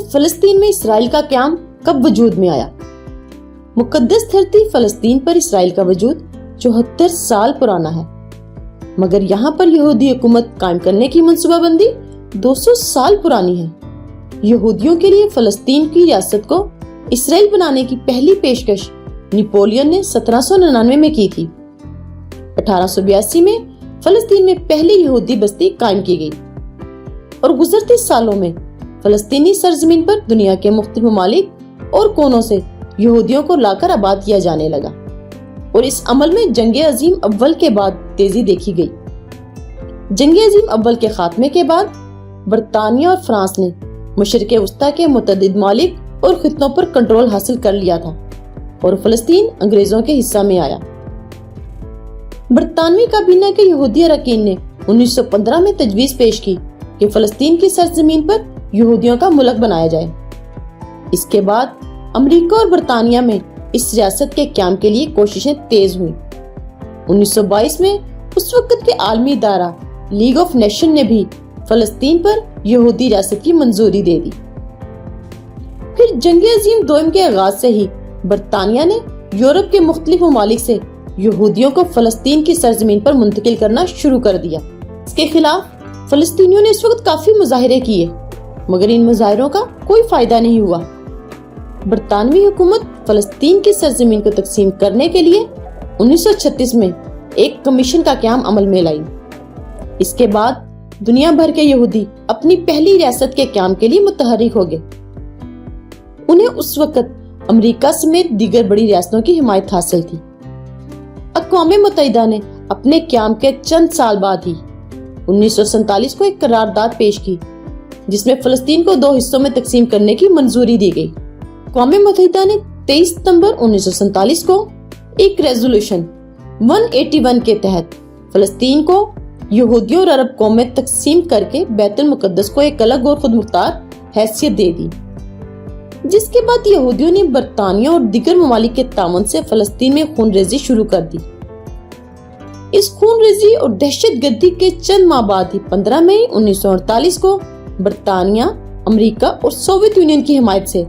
فلسطین میں اسرائیل کا قیام کب وجود میں آیا؟ مقدس دھرتی فلسطین پر اسرائیل کا وجود 74 سال پرانا ہے، مگر یہاں پر یہودی حکومت قائم کرنے کی منصوبہ بندی 200 سال پرانی ہے۔ یہودیوں کے لیے فلسطین کی ریاست کو اسرائیل بنانے کی پہلی پیشکش نپولین نے 1799 میں کی تھی۔ 1882 میں فلسطین میں پہلی یہودی بستی قائم کی گئی اور گزرتے سالوں میں فلسطینی سرزمین پر دنیا کے مختلف ممالک اور کونوں سے یہودیوں کو لا کر آباد کیا جانے لگا، اور اس عمل میں جنگ عظیم اول کے بعد تیزی دیکھی گئی۔ جنگ عظیم اول کے خاتمے کے بعد برطانیہ اور فرانس نے مشرق وسطیٰ کے متعدد ممالک اور خطوں پر کنٹرول حاصل کر لیا تھا اور فلسطین انگریزوں کے حصہ میں آیا۔ برطانوی کابینہ کے یہودی اراکین نے 1915 میں تجویز پیش کی کہ فلسطین کی سرزمین پر یہودیوں کا ملک بنایا جائے۔ اس کے بعد امریکہ اور برطانیہ میں اس ریاست کے قیام کے لیے کوششیں تیز ہوئیں۔ 1922 میں اس وقت کے عالمی ادارہ لیگ آف نیشن نے بھی فلسطین پر یہودی ریاست کی منظوری دے دی۔ پھر جنگ عظیم دوم کے آغاز سے ہی برطانیہ نے یورپ کے مختلف ممالک سے یہودیوں کو فلسطین کی سرزمین پر منتقل کرنا شروع کر دیا۔ اس کے خلاف فلسطینیوں نے اس وقت کافی مظاہرے کیے، مگر ان مظاہروں کا کوئی فائدہ نہیں ہوا۔ برطانوی حکومت فلسطین کی سرزمین کو تقسیم کرنے کے لیے 1936 میں ایک کمیشن کا قیام عمل میں لائی۔ اس کے بعد دنیا بھر کے یہودی اپنی پہلی ریاست کے قیام کے لیے متحرک ہو گئے۔ انہیں اس وقت امریکہ سمیت دیگر بڑی ریاستوں کی حمایت حاصل تھی۔ اقوام متحدہ نے اپنے قیام کے چند سال بعد ہی 1947 کو ایک قرارداد پیش کی، جس میں فلسطین کو 2 حصوں میں تقسیم کرنے کی منظوری دی گئی۔ اقوام متحدہ نے 23 ستمبر 1947 کو ایک ریزولوشن 181 کے تحت فلسطین کو یہودیوں اور عرب قوم میں تقسیم کر کے بیت المقدس کو ایک الگ اور خود مختار حیثیت دے دی، جس کے بعد یہودیوں نے برطانیہ اور دیگر ممالک کے تعاون سے فلسطین میں خون ریزی شروع کر دی۔ اس خون ریزی اور دہشت گردی کے چند ماہ بعد ہی 15 مئی 1948 کو برطانیہ، امریکہ اور سوویت یونین کی حمایت سے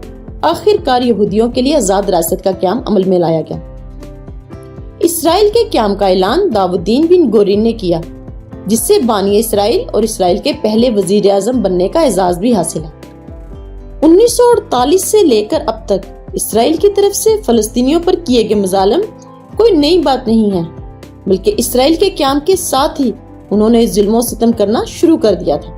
آخر کار یہودیوں کے لیے آزاد ریاست کا قیام عمل میں لایا گیا۔ اسرائیل کے قیام کا اعلان داؤد بن گورین نے کیا، جس سے بانی اسرائیل اور اسرائیل کے پہلے وزیر اعظم بننے کا اعزاز بھی حاصل ہے۔ 1948 سے لے کر اب تک اسرائیل کی طرف سے فلسطینیوں پر کیے گئے مظالم کوئی نئی بات نہیں ہے، بلکہ اسرائیل کے قیام کے ساتھ ہی انہوں نے ظلم و ستم کرنا شروع کر دیا تھا۔